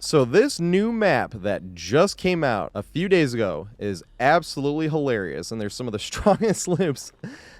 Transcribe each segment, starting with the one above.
So this new map that just came out a few days ago is absolutely hilarious, and there's some of the strongest loops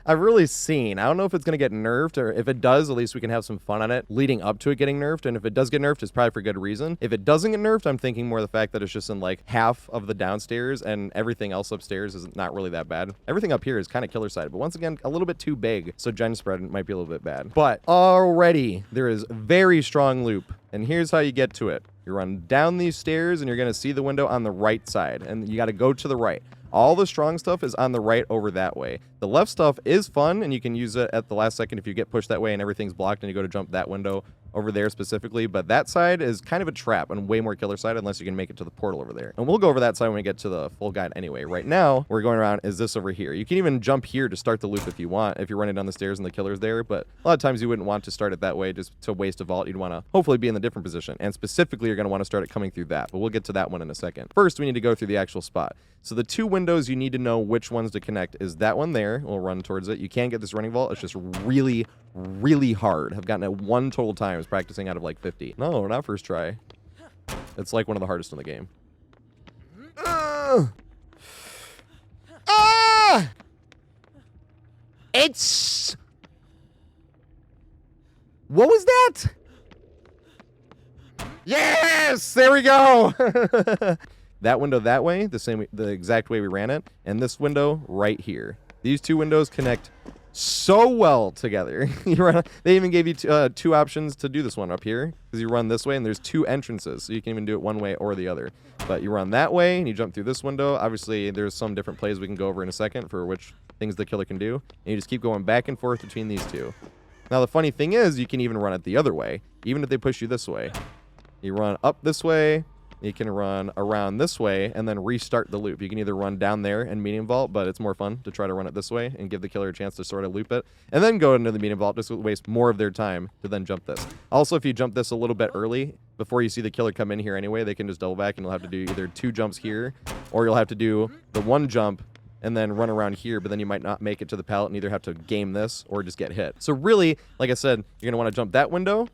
I've really seen. I don't know if it's going to get nerfed, or if it does, at least we can have some fun on it leading up to it getting nerfed, and if it does get nerfed, it's probably for good reason. If it doesn't get nerfed, I'm thinking more the fact that it's just in like half of the downstairs, and everything else upstairs is not really that bad. Everything up here is kind of killer side, but once again, a little bit too big, so gen spread might be a little bit bad. But already, there is very strong loop, and here's how you get to it. You run down these stairs and you're going to see the window on the right side, and you got to go to the right. All the strong stuff is on the right over that way. The left stuff is fun, and you can use it at the last second if you get pushed that way and everything's blocked and you go to jump that window over there specifically, but that side is kind of a trap and way more killer side unless you can make it to the portal over there. And we'll go over that side when we get to the full guide anyway. Right now, we're going around is this over here. You can even jump here to start the loop if you want, if you're running down the stairs and the killer's there, but a lot of times you wouldn't want to start it that way just to waste a vault. You'd want to hopefully be in the different position, and specifically you're going to want to start it coming through that, but we'll get to that one in a second. First, we need to go through the actual spot. So the two windows you need to know which ones to connect is that one there. We'll run towards it. You can get this running vault. It's just really, really hard. I've gotten it one total time. I was practicing out of like 50. No, not first try. It's like one of the hardest in the game. It's... What was that? Yes! There we go! That window that way, the exact way we ran it, and this window right here. These two windows connect so well together. They even gave you two options to do this one up here, because you run this way and there's two entrances, so you can even do it one way or the other. But you run that way and you jump through this window. Obviously, there's some different plays we can go over in a second for which things the killer can do, and you just keep going back and forth between these two. Now the funny thing is, you can even run it the other way, even if they push you this way. You run up this way. You can run around this way and then restart the loop. You can either run down there and medium vault, but it's more fun to try to run it this way and give the killer a chance to sort of loop it, and then go into the medium vault, just waste more of their time to then jump this. Also, if you jump this a little bit early, before you see the killer come in here anyway, they can just double back and you'll have to do either two jumps here, or you'll have to do the one jump and then run around here, but then you might not make it to the pallet and either have to game this or just get hit. So really, like I said, you're going to want to jump that window.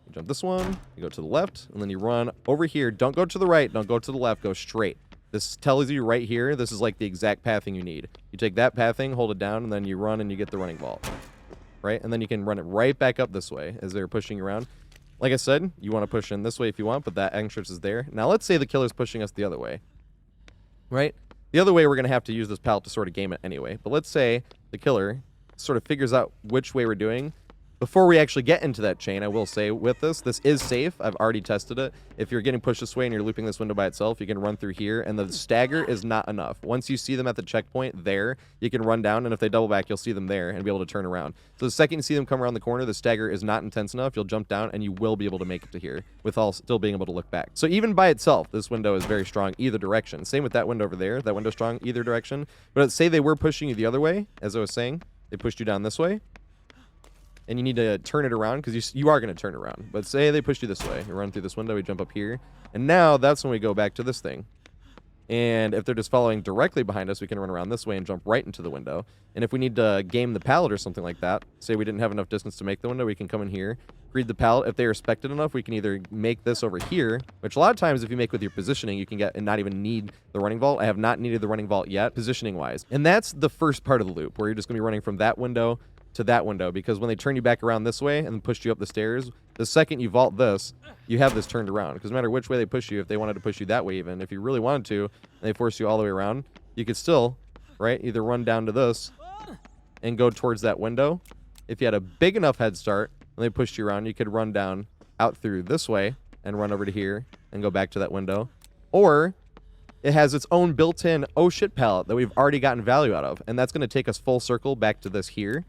You jump this one, you go to the left, and then you run over here. Don't go to the right, don't go to the left, go straight. This tells you right here, this is like the exact pathing you need. You take that pathing, hold it down, and then you run and you get the running vault. Right? And then you can run it right back up this way as they're pushing you around. Like I said, you want to push in this way if you want, but that entrance is there. Now let's say the killer's pushing us the other way. Right? The other way we're going to have to use this pallet to sort of game it anyway. But let's say the killer sort of figures out which way we're doing. Before we actually get into that chain, I will say with this is safe. I've already tested it. If you're getting pushed this way and you're looping this window by itself, you can run through here, and the stagger is not enough. Once you see them at the checkpoint there, you can run down, and if they double back, you'll see them there and be able to turn around. So the second you see them come around the corner, the stagger is not intense enough. You'll jump down, and you will be able to make it to here with all still being able to look back. So even by itself, this window is very strong either direction. Same with that window over there. That window's strong either direction. But let's say they were pushing you the other way, as I was saying. They pushed you down this way. And you need to turn it around, because you are going to turn it around. But say they pushed you this way. You run through this window, we jump up here. And now that's when we go back to this thing. And if they're just following directly behind us, we can run around this way and jump right into the window. And if we need to game the pallet or something like that, say we didn't have enough distance to make the window, we can come in here, read the pallet. If they respect it enough, we can either make this over here, which a lot of times if you make with your positioning, you can get and not even need the running vault. I have not needed the running vault yet, positioning-wise. And that's the first part of the loop, where you're just going to be running from that window to that window, because when they turn you back around this way and push you up the stairs, the second you vault this, you have this turned around, because no matter which way they push you, if they wanted to push you that way, even if you really wanted to, and they force you all the way around, you could still, right, either run down to this and go towards that window. If you had a big enough head start and they pushed you around, you could run down out through this way and run over to here and go back to that window. Or it has its own built-in oh shit pallet that we've already gotten value out of, and that's going to take us full circle back to this here.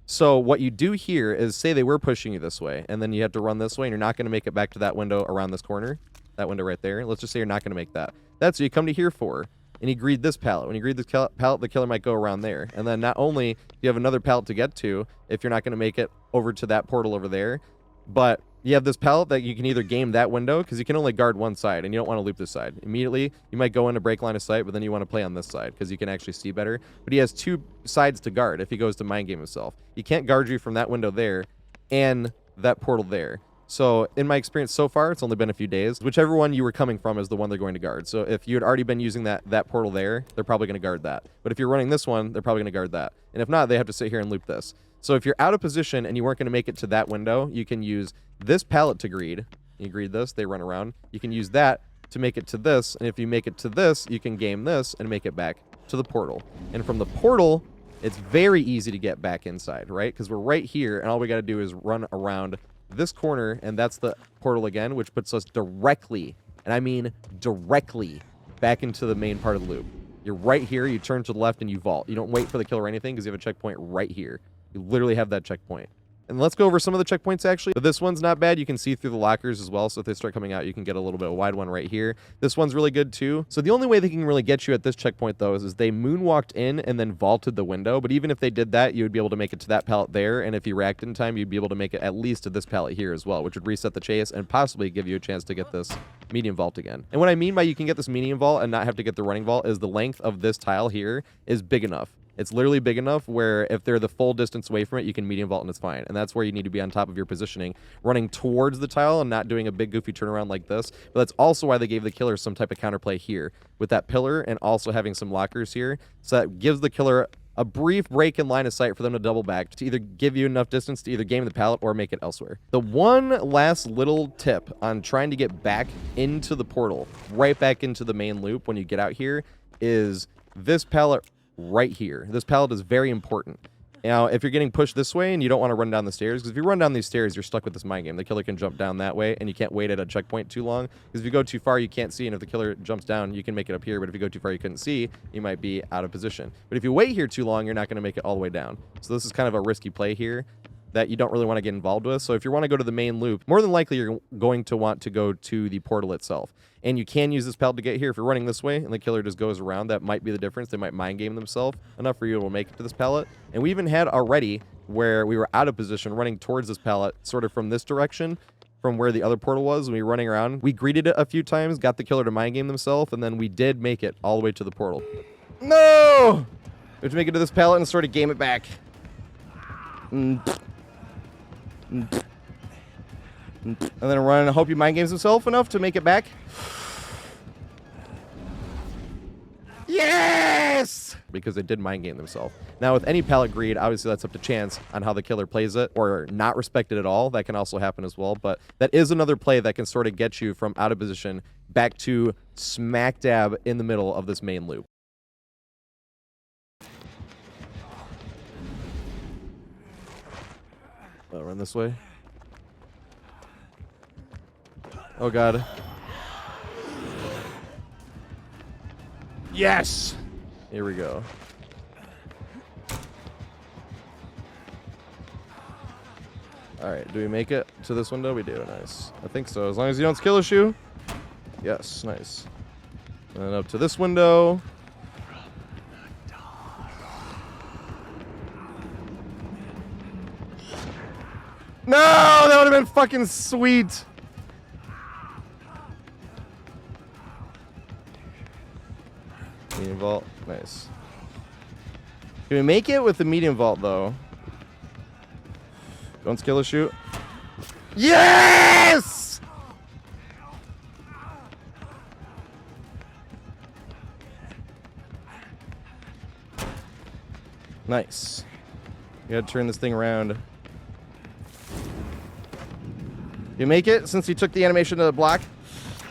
So what you do here is, say they were pushing you this way, and then you have to run this way, and you're not going to make it back to that window around this corner, that window right there. Let's just say you're not going to make that. That's what you come to here for, and you greed this pallet. When you greed this pallet, the killer might go around there. And then not only do you have another pallet to get to, if you're not going to make it over to that portal over there, but you have this pallet that you can either game that window, because you can only guard one side, and you don't want to loop this side. Immediately, you might go into break line of sight, but then you want to play on this side, because you can actually see better. But he has two sides to guard if he goes to mind game himself. He can't guard you from that window there and that portal there. So in my experience so far, it's only been a few days. Whichever one you were coming from is the one they're going to guard. So if you had already been using that portal there, they're probably going to guard that. But if you're running this one, they're probably going to guard that. And if not, they have to sit here and loop this. So if you're out of position and you weren't going to make it to that window, you can use this pallet to greed. You greed this, they run around. You can use that to make it to this. And if you make it to this, you can game this and make it back to the portal. And from the portal, it's very easy to get back inside, right? Because we're right here, and all we got to do is run around this corner, and that's the portal again, which puts us directly, and I mean directly, back into the main part of the loop. You're right here, you turn to the left, and you vault. You don't wait for the kill or anything, because you have a checkpoint right here. You literally have that checkpoint. And let's go over some of the checkpoints, actually. But this one's not bad. You can see through the lockers as well. So if they start coming out, you can get a little bit of a wide one right here. This one's really good, too. So the only way they can really get you at this checkpoint, though, is they moonwalked in and then vaulted the window. But even if they did that, you would be able to make it to that pallet there. And if you react in time, you'd be able to make it at least to this pallet here as well, which would reset the chase and possibly give you a chance to get this medium vault again. And what I mean by you can get this medium vault and not have to get the running vault is the length of this tile here is big enough. It's literally big enough where if they're the full distance away from it, you can medium vault and it's fine. And that's where you need to be on top of your positioning, running towards the tile and not doing a big goofy turnaround like this. But that's also why they gave the killer some type of counterplay here with that pillar and also having some lockers here. So that gives the killer a brief break in line of sight for them to double back to either give you enough distance to either game the pallet or make it elsewhere. The one last little tip on trying to get back into the portal, right back into the main loop when you get out here, is this pallet right here. This pallet is very important. Now, if you're getting pushed this way and you don't want to run down the stairs, because if you run down these stairs, you're stuck with this mind game. The killer can jump down that way, and you can't wait at a checkpoint too long. Because if you go too far, you can't see, and if the killer jumps down, you can make it up here. But if you go too far, you couldn't see, you might be out of position. But if you wait here too long, you're not going to make it all the way down. So this is kind of a risky play here that you don't really want to get involved with. So if you want to go to the main loop, more than likely you're going to want to go to the portal itself. And you can use this pallet to get here. If you're running this way and the killer just goes around, that might be the difference. They might mind game themselves enough for you to make it to this pallet. And we even had already where we were out of position running towards this pallet sort of from this direction from where the other portal was. We were running around. We greeted it a few times, got the killer to mind game themselves, and then we did make it all the way to the portal. No! We have to make it to this pallet and sort of game it back. And then run and hope he mind games himself enough to make it back. Yes! Because they did mind game themselves. Now, with any pallet greed, obviously that's up to chance on how the killer plays it or not respect it at all. That can also happen as well. But that is another play that can sort of get you from out of position back to smack dab in the middle of this main loop. I'll run this way. Oh, God. Yes! Here we go. All right, do we make it to this window? We do. Nice. I think so. As long as you don't kill issue. Yes, nice. And then up to this window. No! That would have been fucking sweet. Medium vault. Nice. Can we make it with the medium vault, though? Don't skill or shoot. Yes! Nice. You gotta turn this thing around. You make it since you took the animation to the block?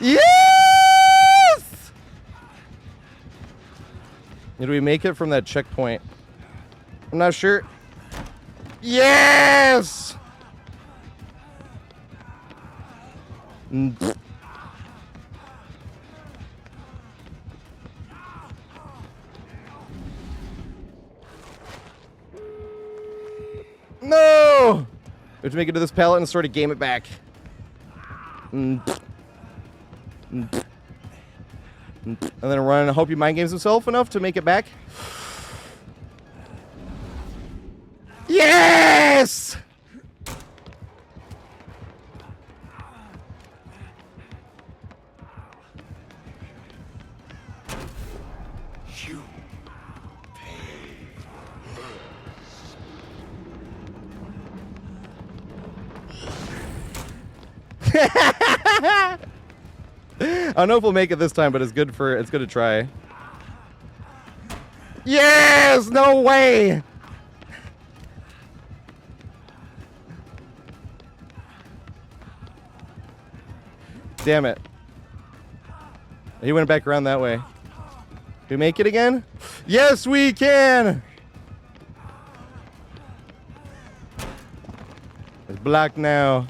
Yes! Did we make it from that checkpoint? I'm not sure. Yes! No! We have to make it to this pallet and sort of game it back. And then run and hope he mind games himself enough to make it back. Yes! You I don't know if we'll make it this time, but it's good to try. Yes! No way! Damn it. He went back around that way. Can we make it again? Yes, we can! It's blocked now.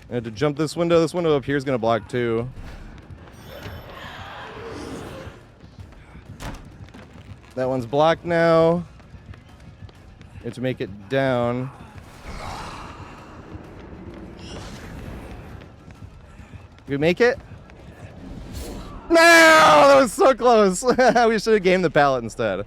I had to jump this window. This window up here is going to block too. That one's blocked now. You have to make it down. Did we make it? No! That was so close. We should have gamed the pallet instead.